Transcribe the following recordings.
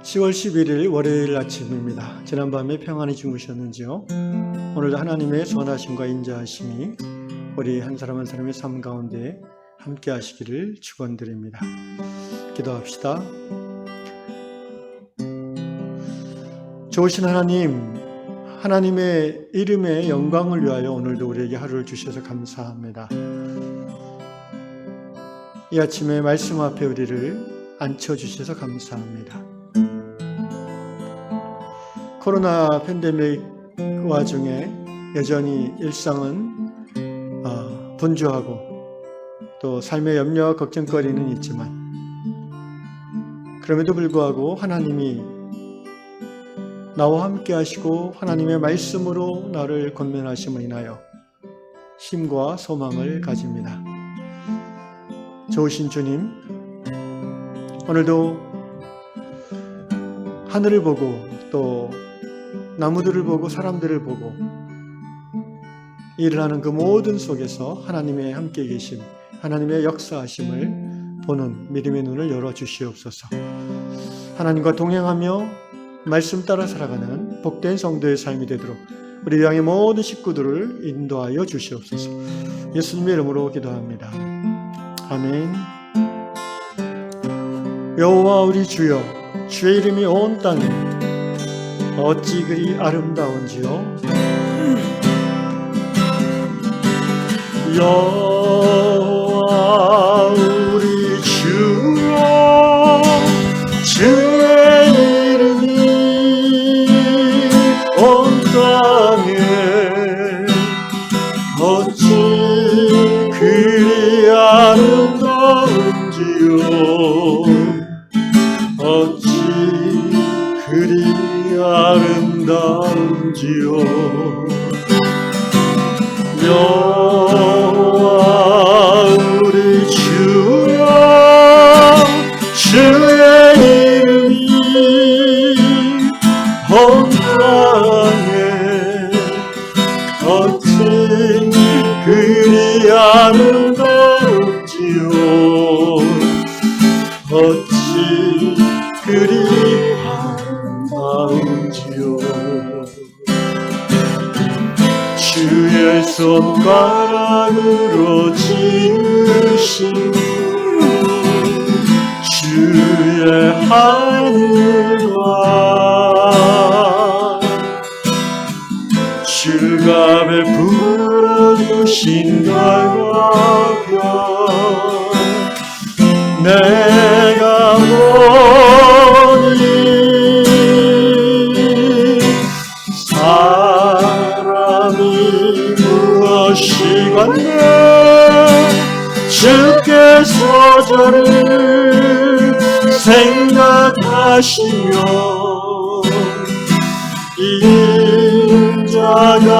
10월 11일 월요일 아침입니다. 지난밤에 평안히 주무셨는지요? 오늘도 하나님의 선하심과 인자하심이 우리 한 사람 한 사람의 삶 가운데 함께 하시기를 축원드립니다. 기도합시다. 좋으신 하나님, 하나님의 이름의 영광을 위하여 오늘도 우리에게 하루를 주셔서 감사합니다. 이 아침에 말씀 앞에 우리를 앉혀주셔서 감사합니다. 코로나 팬데믹 와중에 여전히 일상은 분주하고 또 삶의 염려와 걱정거리는 있지만 그럼에도 불구하고 하나님이 나와 함께 하시고 하나님의 말씀으로 나를 권면하심을 인하여 힘과 소망을 가집니다. 좋으신 주님, 오늘도 하늘을 보고 또 나무들을 보고 사람들을 보고 일을 하는 그 모든 속에서 하나님의 함께 계심, 하나님의 역사하심을 보는 믿음의 눈을 열어주시옵소서. 하나님과 동행하며 말씀 따라 살아가는 복된 성도의 삶이 되도록 우리 양의 모든 식구들을 인도하여 주시옵소서. 예수님의 이름으로 기도합니다. 아멘. 여호와 우리 주여, 주의 이름이 온 땅에 어찌 그리 아름다운지요. 여호와 우리 주여, 주의 이름이 온 땅에 어찌 그리 아름다운지요. 어찌 그리 아름다운지요. 여호와 우리 주여, 주의 이름이 온 땅에 어찌 그리 아름다운지요. 어찌 그리 아름다운지요. 주의 손가락으로 지으신 주의 하늘과 주갑에 불어주신 달과 별, 내가 보니 사람이 무엇이건대 주께서 저를 생각하시며 인자가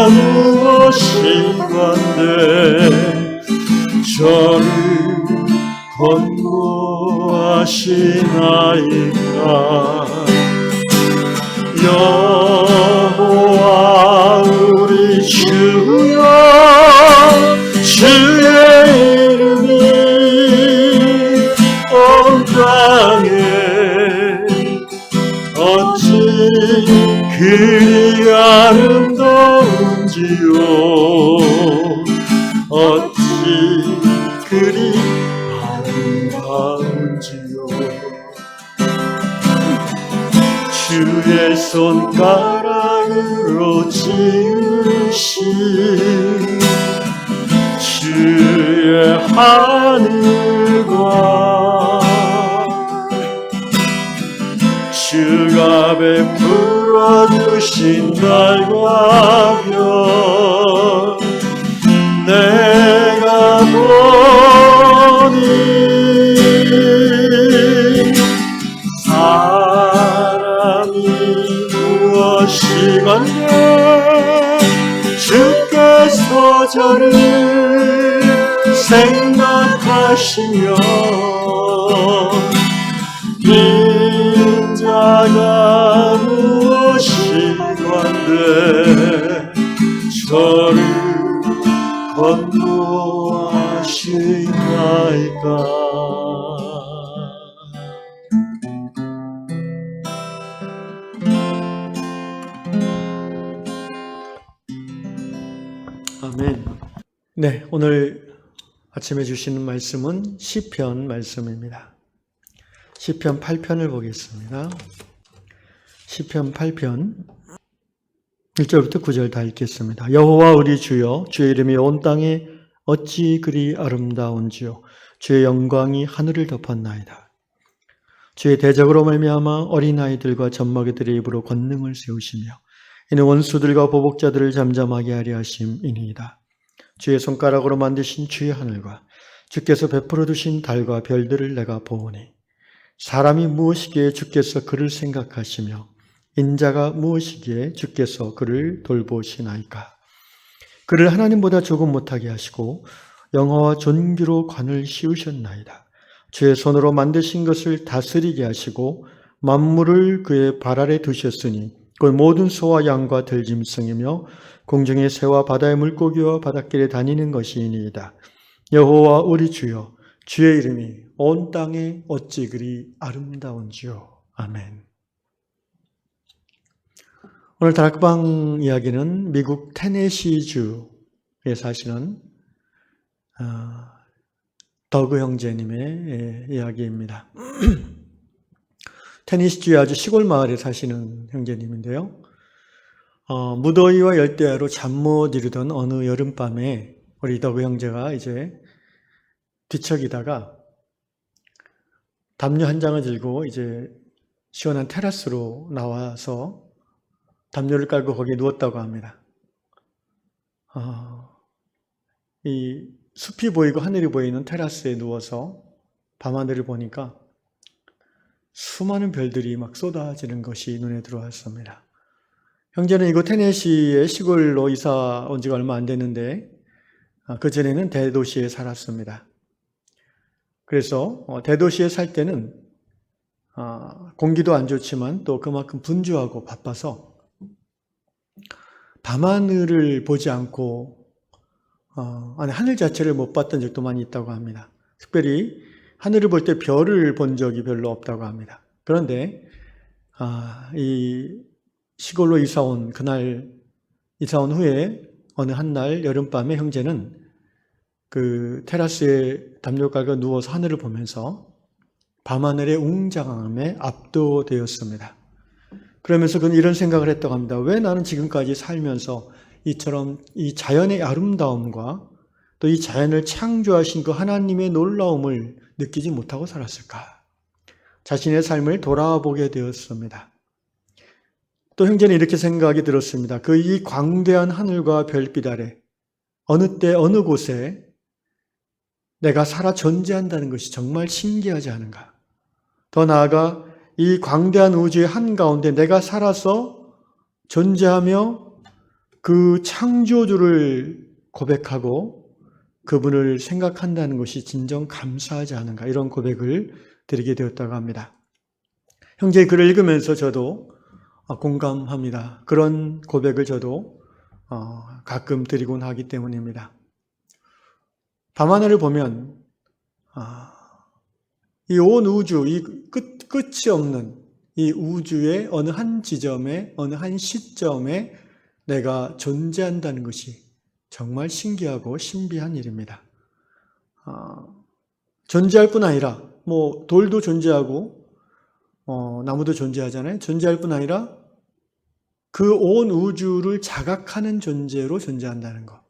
무엇이건대 저를 권고하시나이까. 여호와 우리 주여, 주의 이름이 온 땅에 어찌 그리 아름다운지요. 어찌 그리 아름다운지요. 주의 손가락으로 지으신 주의 하늘과 주갑에 불어주신 달과 별, 내가 보니 사람이 무엇이건대 주께서 저를 생각하시며 인자가 무엇이건대 저를 권고하시나이까. 네, 오늘 아침에 주시는 말씀은 시편 말씀입니다. 시편 8편을 보겠습니다. 시편 8편 1절부터 9절 다 읽겠습니다. 여호와 우리 주여, 주의 이름이 온 땅에 어찌 그리 아름다운지요. 주의 영광이 하늘을 덮었나이다. 주의 대적으로 말미암아 어린아이들과 젖먹이들의 입으로 권능을 세우시며 이는 원수들과 보복자들을 잠잠하게 하려 하심이니이다. 주의 손가락으로 만드신 주의 하늘과 주께서 베풀어 두신 달과 별들을 내가 보오니 사람이 무엇이기에 주께서 그를 생각하시며 인자가 무엇이기에 주께서 그를 돌보시나이까. 그를 하나님보다 조금 못하게 하시고 영화와 존귀로 관을 씌우셨나이다. 주의 손으로 만드신 것을 다스리게 하시고 만물을 그의 발 아래 두셨으니 그 모든 소와 양과 들짐승이며 공중의 새와 바다의 물고기와 바닷길에 다니는 것이니이다. 여호와 우리 주여, 주의 이름이 온 땅에 어찌 그리 아름다운지요. 아멘. 오늘 다락방 이야기는 미국 테네시주에 사시는 더그 형제님의 이야기입니다. 테네시주의 아주 시골 마을에 사시는 형제님인데요. 무더위와 열대야로 잠 못 이루던 어느 여름밤에 우리 더그 형제가 이제 뒤척이다가 담요 한 장을 들고 이제 시원한 테라스로 나와서 담요를 깔고 거기에 누웠다고 합니다. 이 숲이 보이고 하늘이 보이는 테라스에 누워서 밤하늘을 보니까 수많은 별들이 막 쏟아지는 것이 눈에 들어왔습니다. 형제는 이곳 테네시의 시골로 이사 온 지가 얼마 안 됐는데 그전에는 대도시에 살았습니다. 그래서 대도시에 살 때는 공기도 안 좋지만 또 그만큼 분주하고 바빠서 밤하늘을 보지 않고 하늘 자체를 못 봤던 적도 많이 있다고 합니다. 특별히 하늘을 볼 때 별을 본 적이 별로 없다고 합니다. 그런데 이 시골로 이사 온 후에 어느 한날 여름밤에 형제는 그 테라스에 담요 깔고 누워서 하늘을 보면서 밤하늘의 웅장함에 압도되었습니다. 그러면서 그는 이런 생각을 했다고 합니다. 왜 나는 지금까지 살면서 이처럼 이 자연의 아름다움과 또 이 자연을 창조하신 그 하나님의 놀라움을 느끼지 못하고 살았을까? 자신의 삶을 돌아보게 되었습니다. 또 형제는 이렇게 생각이 들었습니다. 그 이 광대한 하늘과 별빛 아래 어느 때 어느 곳에 내가 살아 존재한다는 것이 정말 신기하지 않은가? 더 나아가 이 광대한 우주의 한가운데 내가 살아서 존재하며 그 창조주를 고백하고 그분을 생각한다는 것이 진정 감사하지 않은가? 이런 고백을 드리게 되었다고 합니다. 형제의 글을 읽으면서 저도 공감합니다. 그런 고백을 저도 가끔 드리곤 하기 때문입니다. 밤하늘을 보면 이 온 우주, 이 끝이 없는 이 우주의 어느 한 지점에, 어느 한 시점에 내가 존재한다는 것이 정말 신기하고 신비한 일입니다. 존재할 뿐 아니라 돌도 존재하고 나무도 존재하잖아요. 존재할 뿐 아니라 그 온 우주를 자각하는 존재로 존재한다는 것.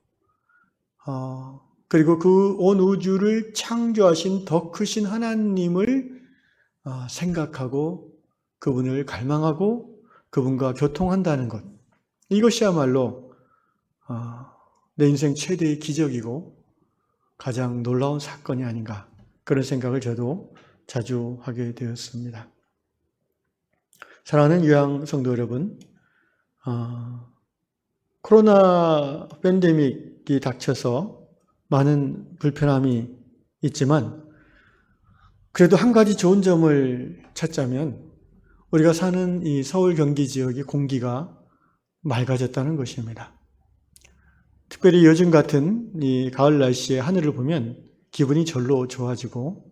그리고 그 온 우주를 창조하신 더 크신 하나님을 생각하고 그분을 갈망하고 그분과 교통한다는 것. 이것이야말로 내 인생 최대의 기적이고 가장 놀라운 사건이 아닌가, 그런 생각을 저도 자주 하게 되었습니다. 사랑하는 유양 성도 여러분, 코로나 팬데믹이 닥쳐서 많은 불편함이 있지만 그래도 한 가지 좋은 점을 찾자면 우리가 사는 이 서울 경기 지역의 공기가 맑아졌다는 것입니다. 특별히 요즘 같은 이 가을 날씨에 하늘을 보면 기분이 절로 좋아지고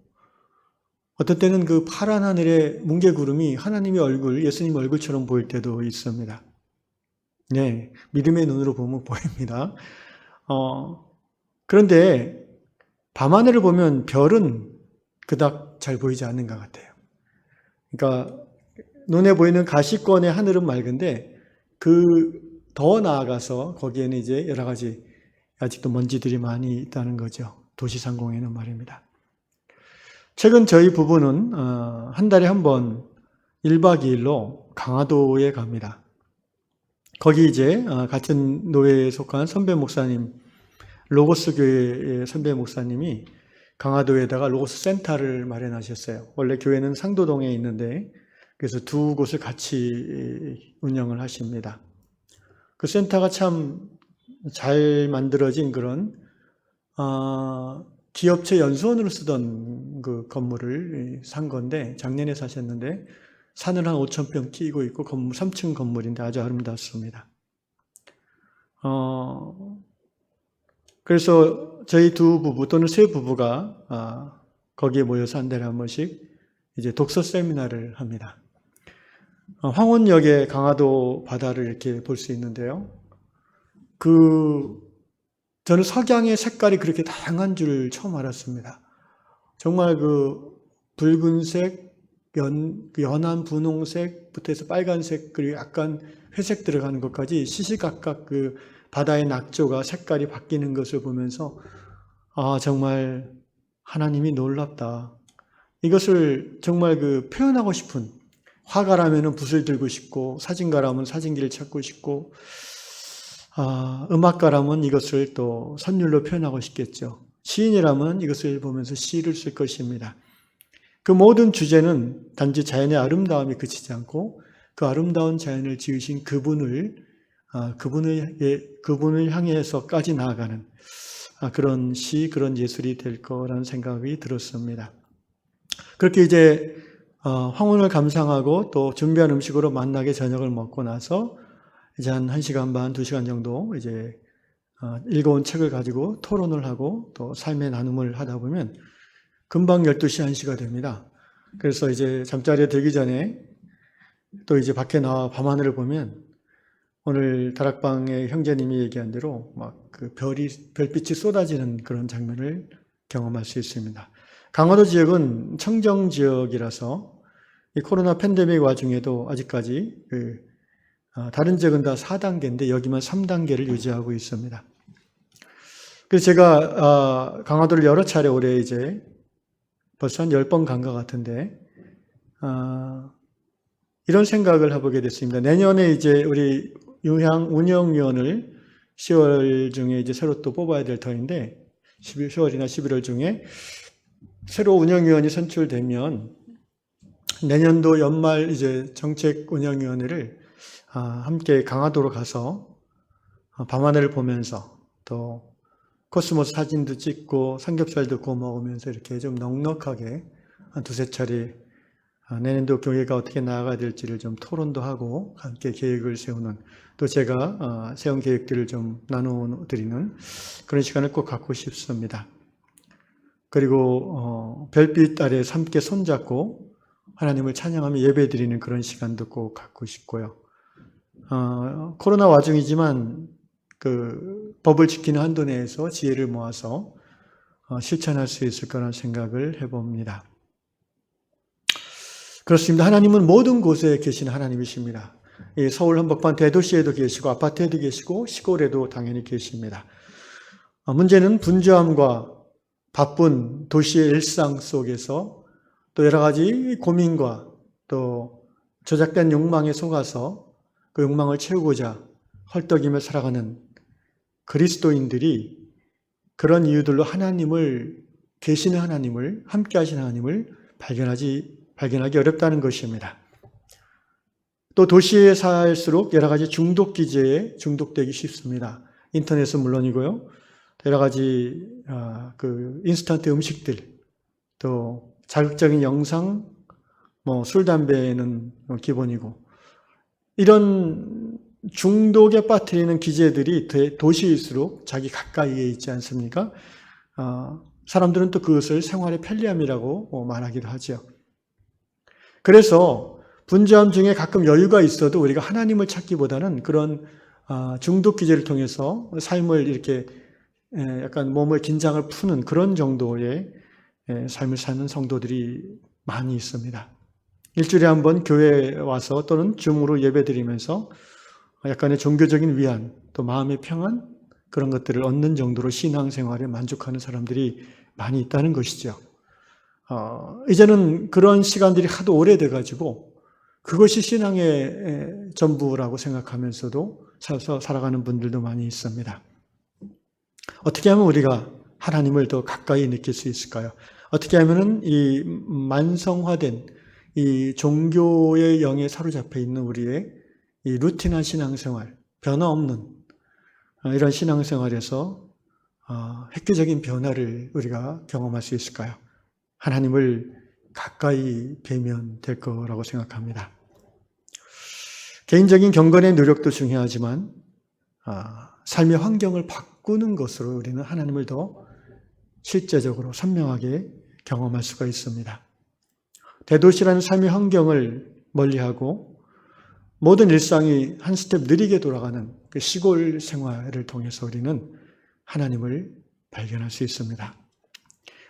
어떤 때는 그 파란 하늘에 뭉게구름이 하나님의 얼굴, 예수님 얼굴처럼 보일 때도 있습니다. 네, 믿음의 눈으로 보면 보입니다. 그런데 밤하늘을 보면 별은 그닥 잘 보이지 않는 것 같아요. 그러니까 눈에 보이는 가시권의 하늘은 맑은데 더 나아가서 거기에는 이제 여러 가지 아직도 먼지들이 많이 있다는 거죠. 도시상공에는 말입니다. 최근 저희 부부는 한 달에 한 번 1박 2일로 강화도에 갑니다. 거기 이제 같은 노회에 속한 선배 목사님, 로고스 교회의 선배 목사님이 강화도에다가 로고스 센터를 마련하셨어요. 원래 교회는 상도동에 있는데 그래서 두 곳을 같이 운영을 하십니다. 그 센터가 참 잘 만들어진 그런 기업체 연수원으로 쓰던 그 건물을 산 건데 작년에 사셨는데 산을 한 5,000평 끼고 있고 건물 3층 건물인데 아주 아름답습니다. 그래서 저희 두 부부 또는 세 부부가 거기에 모여서 한 달에 한 번씩 이제 독서 세미나를 합니다. 황혼역에 강화도 바다를 이렇게 볼 수 있는데요. 저는 석양의 색깔이 그렇게 다양한 줄 처음 알았습니다. 정말 붉은색, 연한 분홍색부터 해서 빨간색, 그리고 약간 회색 들어가는 것까지 시시각각 바다의 낙조가 색깔이 바뀌는 것을 보면서 정말 하나님이 놀랍다. 이것을 정말 표현하고 싶은, 화가라면 붓을 들고 싶고 사진가라면 사진기를 찾고 싶고 음악가라면 이것을 또 선율로 표현하고 싶겠죠. 시인이라면 이것을 보면서 시를 쓸 것입니다. 그 모든 주제는 단지 자연의 아름다움이 그치지 않고 그 아름다운 자연을 지으신 그분을 향해서까지 나아가는 그런 시, 그런 예술이 될 거라는 생각이 들었습니다. 그렇게 이제 황혼을 감상하고 또 준비한 음식으로 만나게 저녁을 먹고 나서 이제 한 1시간 반, 2시간 정도 이제 읽어온 책을 가지고 토론을 하고 또 삶의 나눔을 하다 보면 금방 12시, 1시가 됩니다. 그래서 이제 잠자리에 들기 전에 또 이제 밖에 나와 밤하늘을 보면 오늘 다락방의 형제님이 얘기한 대로 막 별빛이 쏟아지는 그런 장면을 경험할 수 있습니다. 강화도 지역은 청정 지역이라서 이 코로나 팬데믹 와중에도 아직까지 다른 지역은 다 4단계인데 여기만 3단계를 유지하고 있습니다. 그래서 제가 강화도를 여러 차례 올해 이제 벌써 한 10번 간 것 같은데 이런 생각을 해보게 됐습니다. 내년에 이제 우리 운영위원을 10월 중에 이제 새로 또 뽑아야 될 터인데 10월이나 11월 중에 새로 운영위원이 선출되면 내년도 연말 이제 정책운영위원회를 함께 강화도로 가서 밤하늘을 보면서 또 코스모스 사진도 찍고 삼겹살도 구워 먹으면서 이렇게 좀 넉넉하게 한 두세 차례 내년도 교회가 어떻게 나아가야 될지를 좀 토론도 하고 함께 계획을 세우는 또 제가 세운 계획들을 좀 나눠드리는 그런 시간을 꼭 갖고 싶습니다. 그리고 별빛 아래에서 함께 손잡고 하나님을 찬양하며 예배드리는 그런 시간도 꼭 갖고 싶고요. 코로나 와중이지만 법을 지키는 한도 내에서 지혜를 모아서 실천할 수 있을 거라는 생각을 해봅니다. 그렇습니다. 하나님은 모든 곳에 계신 하나님이십니다. 서울 한복판 대도시에도 계시고 아파트에도 계시고 시골에도 당연히 계십니다. 문제는 분주함과 바쁜 도시의 일상 속에서 또 여러 가지 고민과 또 조작된 욕망에 속아서 그 욕망을 채우고자 헐떡이며 살아가는 그리스도인들이 그런 이유들로 계시는 하나님을, 함께 하신 하나님을 발견하기 어렵다는 것입니다. 또 도시에 살수록 여러 가지 중독 기제에 중독되기 쉽습니다. 인터넷은 물론이고요. 여러 가지 인스턴트 음식들, 또 자극적인 영상, 술, 담배는 기본이고 이런 중독에 빠뜨리는 기제들이 도시일수록 자기 가까이에 있지 않습니까? 사람들은 또 그것을 생활의 편리함이라고 말하기도 하죠. 그래서 분주함 중에 가끔 여유가 있어도 우리가 하나님을 찾기보다는 그런 중독 기제를 통해서 삶을 이렇게 약간 몸의 긴장을 푸는 그런 정도의 삶을 사는 성도들이 많이 있습니다. 일주일에 한 번 교회에 와서 또는 줌으로 예배드리면서 약간의 종교적인 위안, 또 마음의 평안, 그런 것들을 얻는 정도로 신앙생활에 만족하는 사람들이 많이 있다는 것이죠. 이제는 그런 시간들이 하도 오래돼가지고 그것이 신앙의 전부라고 생각하면서도 살아가는 분들도 많이 있습니다. 어떻게 하면 우리가 하나님을 더 가까이 느낄 수 있을까요? 어떻게 하면은 이 만성화된 이 종교의 영에 사로잡혀 있는 우리의 이 루틴한 신앙생활, 변화 없는 이런 신앙생활에서 획기적인 변화를 우리가 경험할 수 있을까요? 하나님을 가까이 뵈면 될 거라고 생각합니다. 개인적인 경건의 노력도 중요하지만 삶의 환경을 바꾸는 것으로 우리는 하나님을 더 실제적으로 선명하게 경험할 수가 있습니다. 대도시라는 삶의 환경을 멀리하고 모든 일상이 한 스텝 느리게 돌아가는 그 시골 생활을 통해서 우리는 하나님을 발견할 수 있습니다.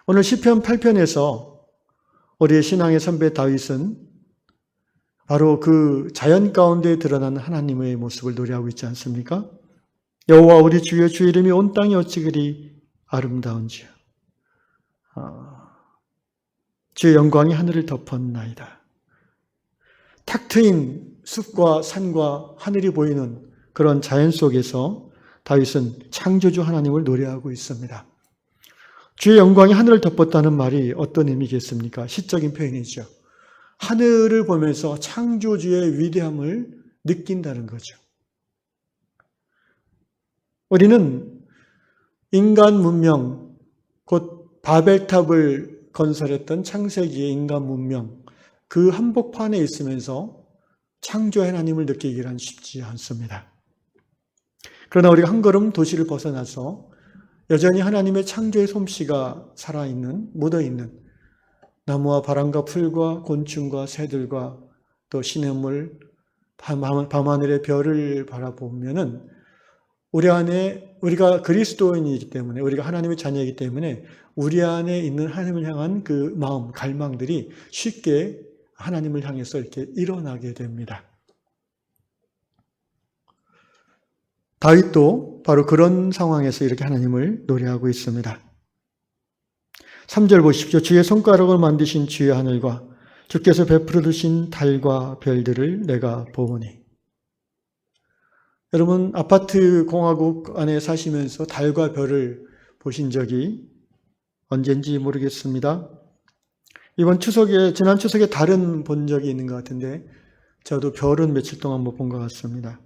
오늘 시편 8편에서 우리의 신앙의 선배 다윗은 바로 그 자연 가운데 드러나는 하나님의 모습을 노래하고 있지 않습니까? 여호와 우리 주의 주 이름이 온 땅에 어찌 그리 아름다운지요. 주의 영광이 하늘을 덮었나이다. 탁 트인 숲과 산과 하늘이 보이는 그런 자연 속에서 다윗은 창조주 하나님을 노래하고 있습니다. 주의 영광이 하늘을 덮었다는 말이 어떤 의미겠습니까? 시적인 표현이죠. 하늘을 보면서 창조주의 위대함을 느낀다는 거죠. 우리는 인간 문명, 곧 바벨탑을 건설했던 창세기의 인간 문명, 그 한복판에 있으면서 창조 하나님을 느끼기란 쉽지 않습니다. 그러나 우리가 한 걸음 도시를 벗어나서 여전히 하나님의 창조의 솜씨가 살아있는, 묻어있는 나무와 바람과 풀과 곤충과 새들과 또 시냇물, 밤하늘의 별을 바라보면은 우리 안에, 우리가 그리스도인이기 때문에, 우리가 하나님의 자녀이기 때문에 우리 안에 있는 하나님을 향한 그 마음, 갈망들이 쉽게 하나님을 향해서 이렇게 일어나게 됩니다. 다윗도 바로 그런 상황에서 이렇게 하나님을 노래하고 있습니다. 3절 보십시오. 주의 손가락을 만드신 주의 하늘과 주께서 베풀어 두신 달과 별들을 내가 보오니. 여러분 아파트 공화국 안에 사시면서 달과 별을 보신 적이 언젠지 모르겠습니다. 지난 추석에 달은 본 적이 있는 것 같은데 저도 별은 며칠 동안 못 본 것 같습니다.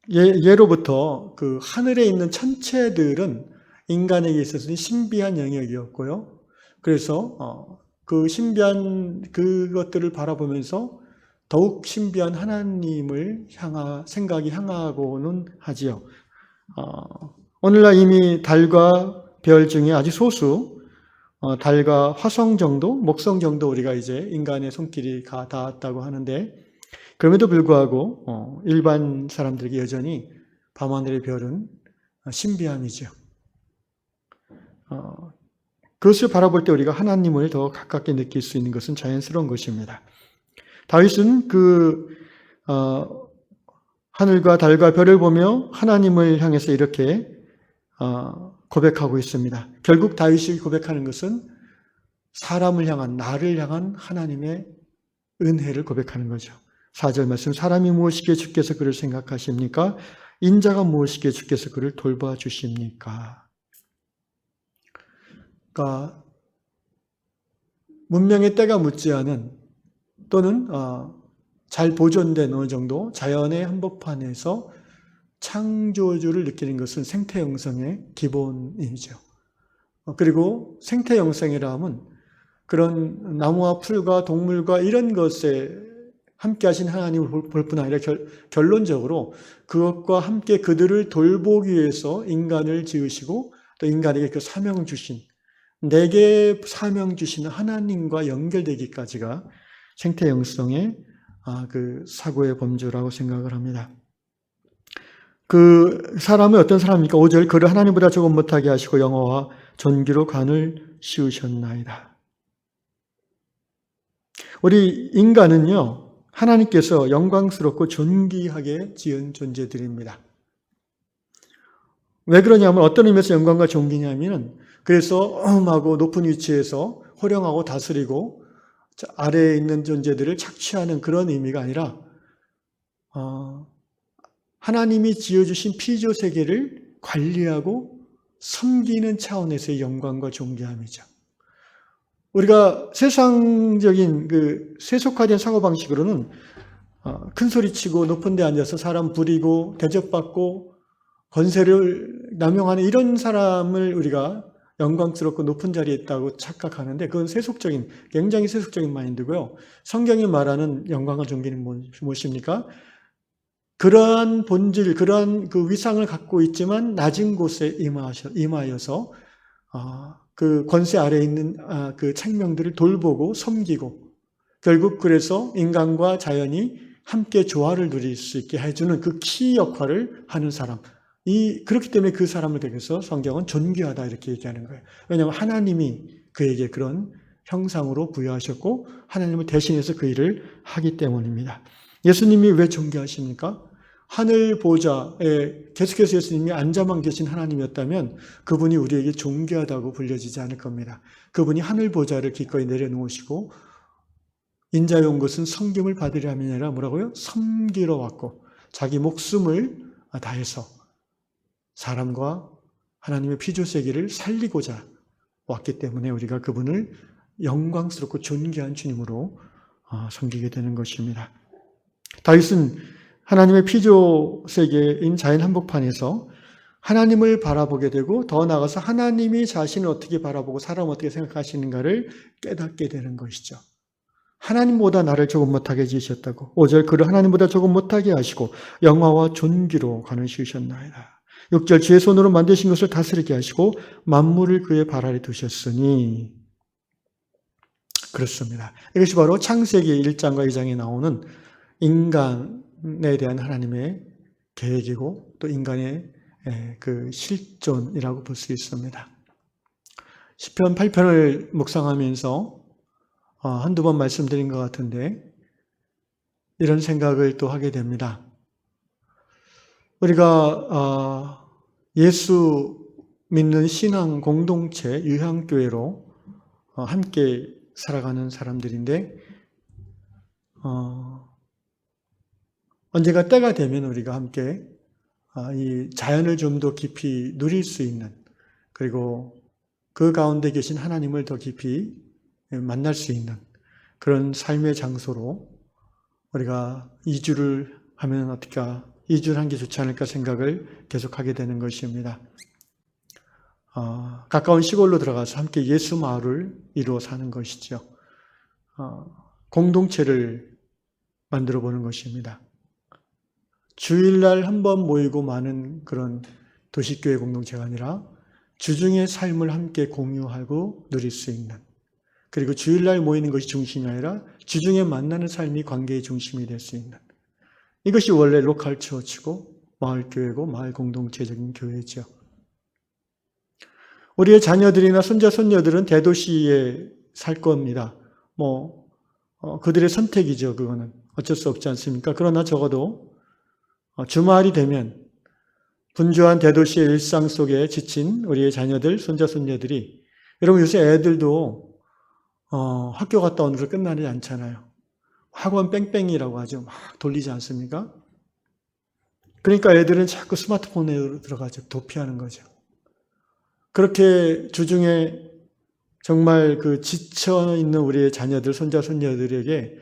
예로부터 그 하늘에 있는 천체들은 인간에게 있어서는 신비한 영역이었고요. 그래서 그 신비한 그것들을 바라보면서 더욱 신비한 하나님을 생각이 향하고는 하지요. 오늘날 이미 달과 별 중에 아주 소수, 달과 화성 정도, 목성 정도 우리가 이제 인간의 손길이 닿았다고 하는데, 그럼에도 불구하고 일반 사람들에게 여전히 밤하늘의 별은 신비함이죠. 그것을 바라볼 때 우리가 하나님을 더 가깝게 느낄 수 있는 것은 자연스러운 것입니다. 다윗은 하늘과 달과 별을 보며 하나님을 향해서 이렇게 고백하고 있습니다. 결국 다윗이 고백하는 것은 사람을 향한, 나를 향한 하나님의 은혜를 고백하는 거죠. 4절 말씀, 사람이 무엇이기에 주께서 그를 생각하십니까? 인자가 무엇이기에 주께서 그를 돌봐주십니까? 그러니까 문명의 때가 묻지 않은 또는 잘 보존된 어느 정도 자연의 한복판에서 창조주를 느끼는 것은 생태 영성의 기본이죠. 그리고 생태 영성이라 하면 그런 나무와 풀과 동물과 이런 것에 함께 하신 하나님을 볼 뿐 아니라 결론적으로 그것과 함께 그들을 돌보기 위해서 인간을 지으시고 또 인간에게 그 사명을 주신, 내게 사명 주시는 하나님과 연결되기까지가 생태 영성의 그 사고의 범주라고 생각을 합니다. 그 사람은 어떤 사람입니까? 5절 그를 하나님보다 조금 못하게 하시고 영화와 존귀로 관을 씌우셨나이다. 우리 인간은요, 하나님께서 영광스럽고 존귀하게 지은 존재들입니다. 왜 그러냐면 어떤 의미에서 영광과 존귀냐면은 그래서 어마하고 높은 위치에서 호령하고 다스리고 아래에 있는 존재들을 착취하는 그런 의미가 아니라 하나님이 지어주신 피조 세계를 관리하고 섬기는 차원에서의 영광과 존귀함이죠. 우리가 세상적인 그 세속화된 사고방식으로는 큰 소리치고 높은 데 앉아서 사람 부리고 대접받고 권세를 남용하는 이런 사람을 우리가 영광스럽고 높은 자리에 있다고 착각하는데 그건 세속적인, 굉장히 세속적인 마인드고요. 성경이 말하는 영광과 존귀는 무엇입니까? 그러한 본질, 그러한 그 위상을 갖고 있지만 낮은 곳에 임하여서 그 권세 아래에 있는 그 생명들을 돌보고 섬기고 결국 그래서 인간과 자연이 함께 조화를 누릴 수 있게 해주는 그 키 역할을 하는 사람. 그렇기 때문에 그 사람을 대해서 성경은 존귀하다 이렇게 얘기하는 거예요. 왜냐하면 하나님이 그에게 그런 형상으로 부여하셨고 하나님을 대신해서 그 일을 하기 때문입니다. 예수님이 왜 존귀하십니까? 하늘 보좌에 계속해서 예수님이 앉아만 계신 하나님이었다면 그분이 우리에게 존귀하다고 불려지지 않을 겁니다. 그분이 하늘 보좌를 기꺼이 내려놓으시고 인자의 온 것은 섬김을 받으려 함이 아니라 뭐라고요? 섬기러 왔고 자기 목숨을 다해서 사람과 하나님의 피조세계를 살리고자 왔기 때문에 우리가 그분을 영광스럽고 존귀한 주님으로 섬기게 되는 것입니다. 다윗은 하나님의 피조세계인 자연 한복판에서 하나님을 바라보게 되고 더 나아가서 하나님이 자신을 어떻게 바라보고 사람을 어떻게 생각하시는가를 깨닫게 되는 것이죠. 하나님보다 나를 조금 못하게 지으셨다고 5절 그를 하나님보다 조금 못하게 하시고 영화와 존귀로 관을 씌우셨나이다. 6절 주의 손으로 만드신 것을 다스리게 하시고 만물을 그의 발 아래 두셨으니 그렇습니다. 이것이 바로 창세기 1장과 2장에 나오는 인간에 대한 하나님의 계획이고 또 인간의 그 실존이라고 볼 수 있습니다. 시편 8편을 묵상하면서 한두 번 말씀드린 것 같은데 이런 생각을 또 하게 됩니다. 우리가 예수 믿는 신앙 공동체 유향교회로 함께 살아가는 사람들인데 언젠가 때가 되면 우리가 함께 이 자연을 좀 더 깊이 누릴 수 있는 그리고 그 가운데 계신 하나님을 더 깊이 만날 수 있는 그런 삶의 장소로 우리가 이주를 하면 어떨까, 이주를 한 게 좋지 않을까 생각을 계속하게 되는 것입니다. 가까운 시골로 들어가서 함께 예수 마을을 이루어 사는 것이죠. 공동체를 만들어 보는 것입니다. 주일날 한 번 모이고 마는 그런 도시교회 공동체가 아니라 주중의 삶을 함께 공유하고 누릴 수 있는, 그리고 주일날 모이는 것이 중심이 아니라 주중에 만나는 삶이 관계의 중심이 될 수 있는, 이것이 원래 로컬 처치고 마을교회고 마을 공동체적인 교회죠. 우리의 자녀들이나 손자, 손녀들은 대도시에 살 겁니다. 그들의 선택이죠. 그거는 어쩔 수 없지 않습니까? 그러나 적어도 주말이 되면 분주한 대도시의 일상 속에 지친 우리의 자녀들, 손자, 손녀들이, 여러분 요새 애들도 학교 갔다 오는 거 끝나지 않잖아요. 학원 뺑뺑이라고 하죠. 막 돌리지 않습니까? 그러니까 애들은 자꾸 스마트폰에 들어가죠. 도피하는 거죠. 그렇게 주중에 정말 그 지쳐있는 우리의 자녀들, 손자, 손녀들에게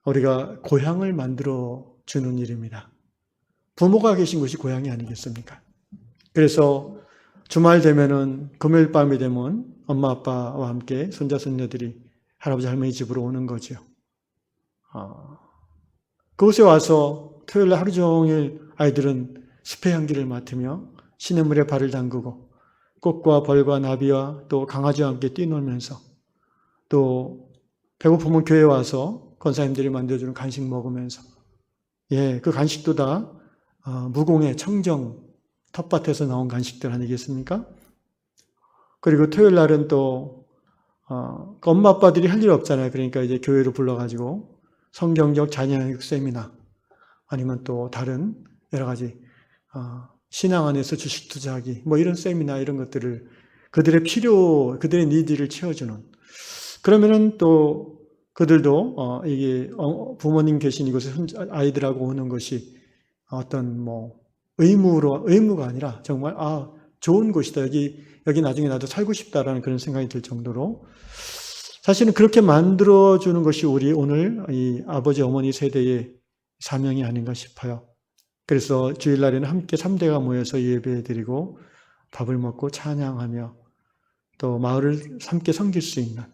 우리가 고향을 만들어 주는 일입니다. 부모가 계신 곳이 고향이 아니겠습니까? 그래서 주말 되면은 금요일 밤이 되면 엄마 아빠와 함께 손자 손녀들이 할아버지 할머니 집으로 오는 거죠. 그곳에 와서 토요일 하루 종일 아이들은 숲의 향기를 맡으며 시냇물에 발을 담그고 꽃과 벌과 나비와 또 강아지와 함께 뛰놀면서 또 배고프면 교회에 와서 권사님들이 만들어주는 간식 먹으면서 그 간식도 다 무공해 청정 텃밭에서 나온 간식들 아니겠습니까? 그리고 토요일 날은 또 엄마 아빠들이 할 일 없잖아요. 그러니까 이제 교회로 불러가지고 성경적 자녀교육 세미나 아니면 또 다른 여러 가지 신앙 안에서 주식 투자하기 뭐 이런 세미나 이런 것들을 그들의 그들의 니드를 채워주는, 그러면은 또 그들도 이게 부모님 계신 이곳에 아이들하고 오는 것이 어떤 뭐 의무가 아니라 정말 좋은 곳이다. 여기 나중에 나도 살고 싶다라는 그런 생각이 들 정도로 사실은 그렇게 만들어주는 것이 우리 오늘 이 아버지 어머니 세대의 사명이 아닌가 싶어요. 그래서 주일날에는 함께 3대가 모여서 예배드리고 밥을 먹고 찬양하며 또 마을을 함께 섬길 수 있는,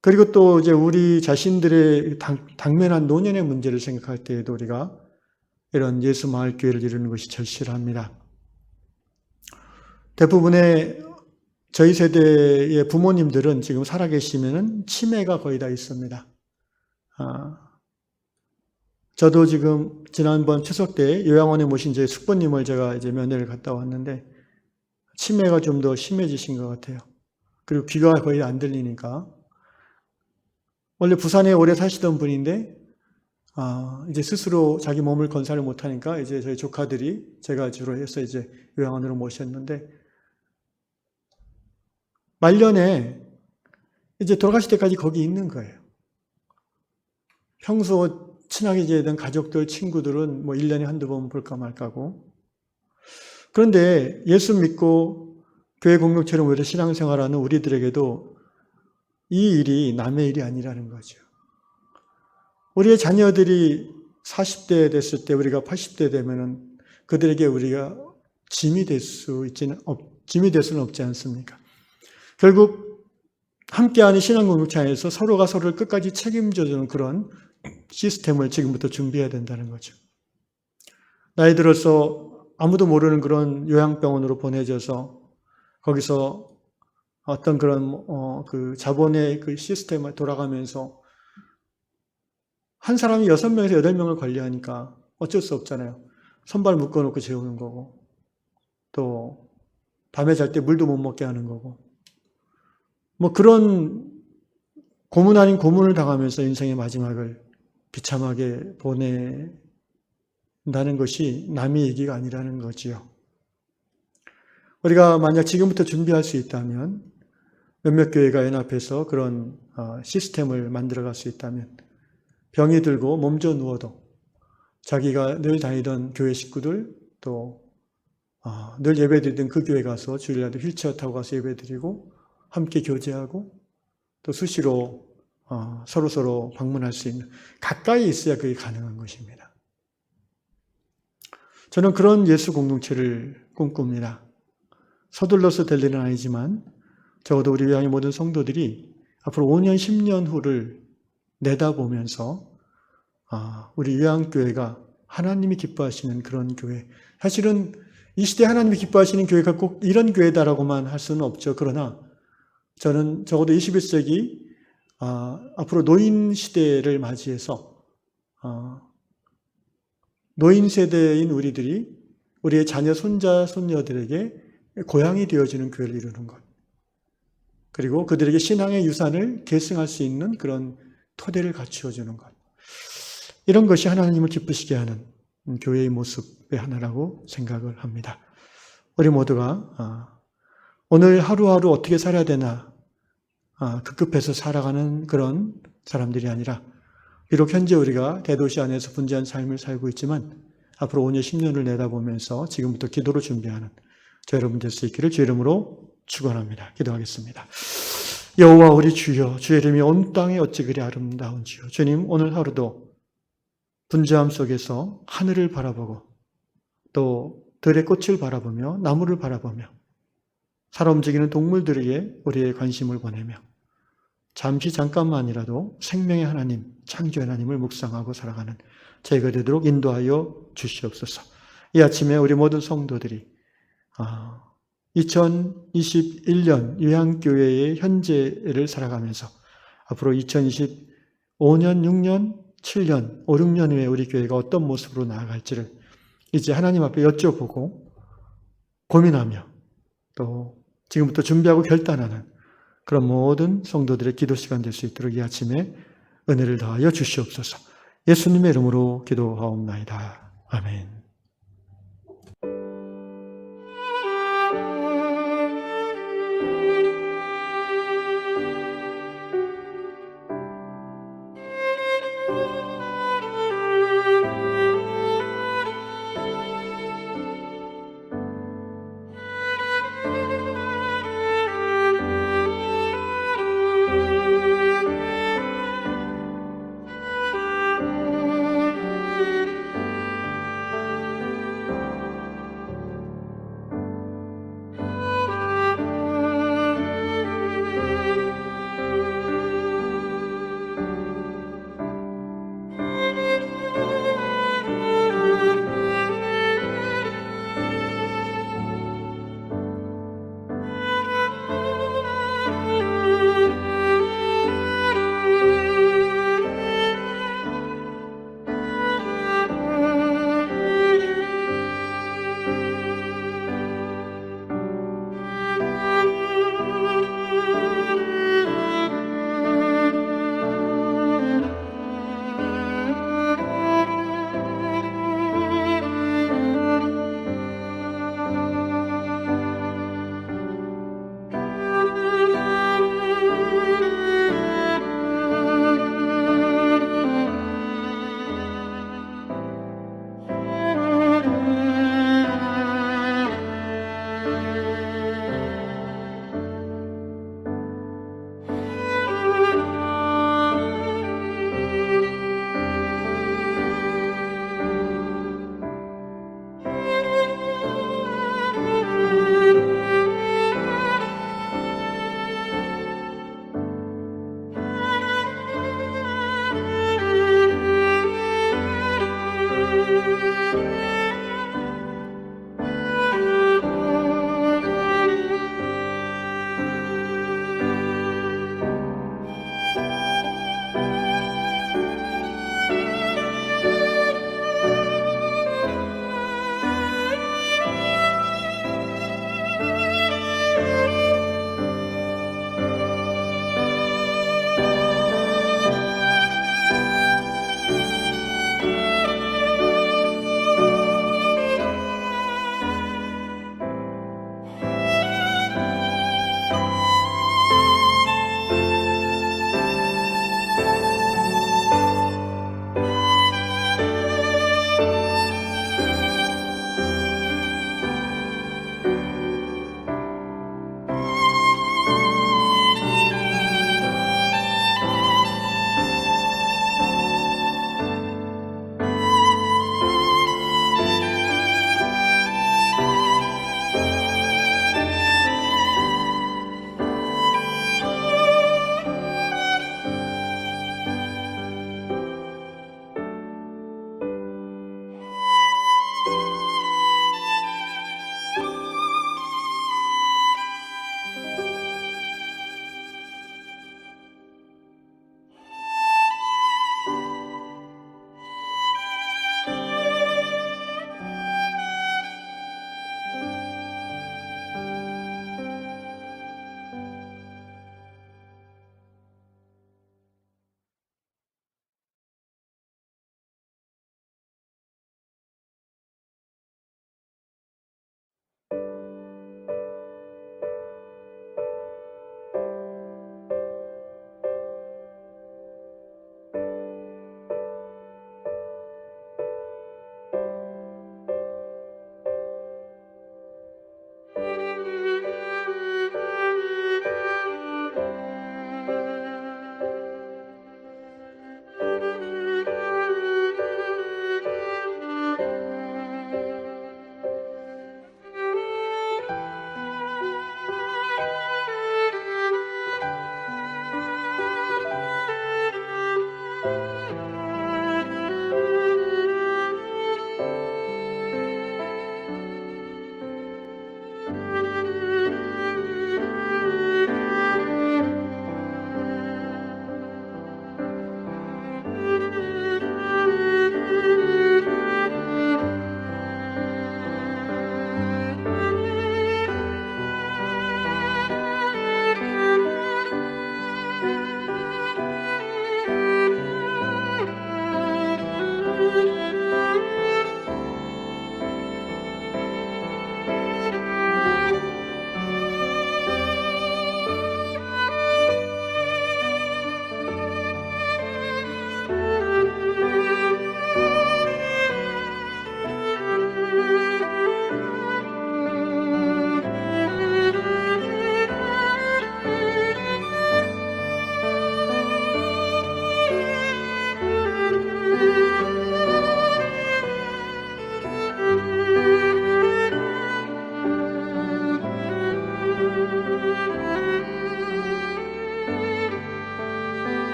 그리고 또 이제 우리 자신들의 당면한 노년의 문제를 생각할 때에도 우리가 이런 예수 마을 교회를 이루는 것이 절실합니다. 대부분의 저희 세대의 부모님들은 지금 살아계시면은 치매가 거의 다 있습니다. 저도 지금 지난번 추석 때 요양원에 모신 저희 숙부님을 제가 이제 면회를 갔다 왔는데 치매가 좀 더 심해지신 것 같아요. 그리고 귀가 거의 안 들리니까. 원래 부산에 오래 사시던 분인데 이제 스스로 자기 몸을 건사를 못하니까 이제 저희 조카들이 제가 주로 해서 이제 요양원으로 모셨는데 말년에 이제 돌아가실 때까지 거기 있는 거예요. 평소 친하게 지내던 가족들, 친구들은 뭐 1년에 한두 번 볼까 말까고. 그런데 예수 믿고 교회 공동체로 모여 신앙생활하는 우리들에게도 이 일이 남의 일이 아니라는 거죠. 우리의 자녀들이 40대 됐을 때 우리가 80대 되면은 그들에게 우리가 짐이 될 수는 없지 않습니까? 결국 함께하는 신앙 공동체 안에서 서로가 서로를 끝까지 책임져주는 그런 시스템을 지금부터 준비해야 된다는 거죠. 나이 들어서 아무도 모르는 그런 요양병원으로 보내져서 거기서 어떤 그런 그 자본의 그 시스템을 돌아가면서 한 사람이 6명에서 8명을 관리하니까 어쩔 수 없잖아요. 손발 묶어놓고 재우는 거고 또 밤에 잘 때 물도 못 먹게 하는 거고 뭐 그런 고문 아닌 고문을 당하면서 인생의 마지막을 비참하게 보낸다는 것이 남의 얘기가 아니라는 거지요. 우리가 만약 지금부터 준비할 수 있다면 몇몇 교회가 연합해서 그런 시스템을 만들어갈 수 있다면 병이 들고 몸져 누워도 자기가 늘 다니던 교회 식구들 또 늘 예배드리던 그 교회 가서 주일날도 휠체어 타고 가서 예배드리고 함께 교제하고 또 수시로 서로서로 방문할 수 있는, 가까이 있어야 그게 가능한 것입니다. 저는 그런 예수 공동체를 꿈꿉니다. 서둘러서 될 일은 아니지만 적어도 우리 교회의 모든 성도들이 앞으로 5년, 10년 후를 내다보면서 우리 요양교회가 하나님이 기뻐하시는 그런 교회, 사실은 이 시대에 하나님이 기뻐하시는 교회가 꼭 이런 교회다라고만 할 수는 없죠. 그러나 저는 적어도 21세기 앞으로 노인 시대를 맞이해서 노인 세대인 우리들이 우리의 자녀, 손자, 손녀들에게 고향이 되어주는 교회를 이루는 것, 그리고 그들에게 신앙의 유산을 계승할 수 있는 그런 토대를 갖추어주는 것, 이런 것이 하나님을 기쁘시게 하는 교회의 모습의 하나라고 생각을 합니다. 우리 모두가 오늘 하루하루 어떻게 살아야 되나 급급해서 살아가는 그런 사람들이 아니라, 비록 현재 우리가 대도시 안에서 분주한 삶을 살고 있지만 앞으로 5년, 10년을 내다보면서 지금부터 기도로 준비하는 저 여러분 될 수 있기를 주 이름으로 축원합니다. 기도하겠습니다. 여호와 우리 주여, 주의 이름이 온 땅에 어찌 그리 아름다운지요. 주님, 오늘 하루도 분주함 속에서 하늘을 바라보고 또 들의 꽃을 바라보며 나무를 바라보며 살아 움직이는 동물들에게 우리의 관심을 보내며 잠깐만이라도 생명의 하나님, 창조의 하나님을 묵상하고 살아가는 저희가 되도록 인도하여 주시옵소서. 이 아침에 우리 모든 성도들이 2021년 요양교회의 현재를 살아가면서 앞으로 2025년, 6년, 7년, 5, 6년 후에 우리 교회가 어떤 모습으로 나아갈지를 이제 하나님 앞에 여쭤보고 고민하며 또 지금부터 준비하고 결단하는 그런 모든 성도들의 기도 시간 될 수 있도록 이 아침에 은혜를 더하여 주시옵소서. 예수님의 이름으로 기도하옵나이다. 아멘.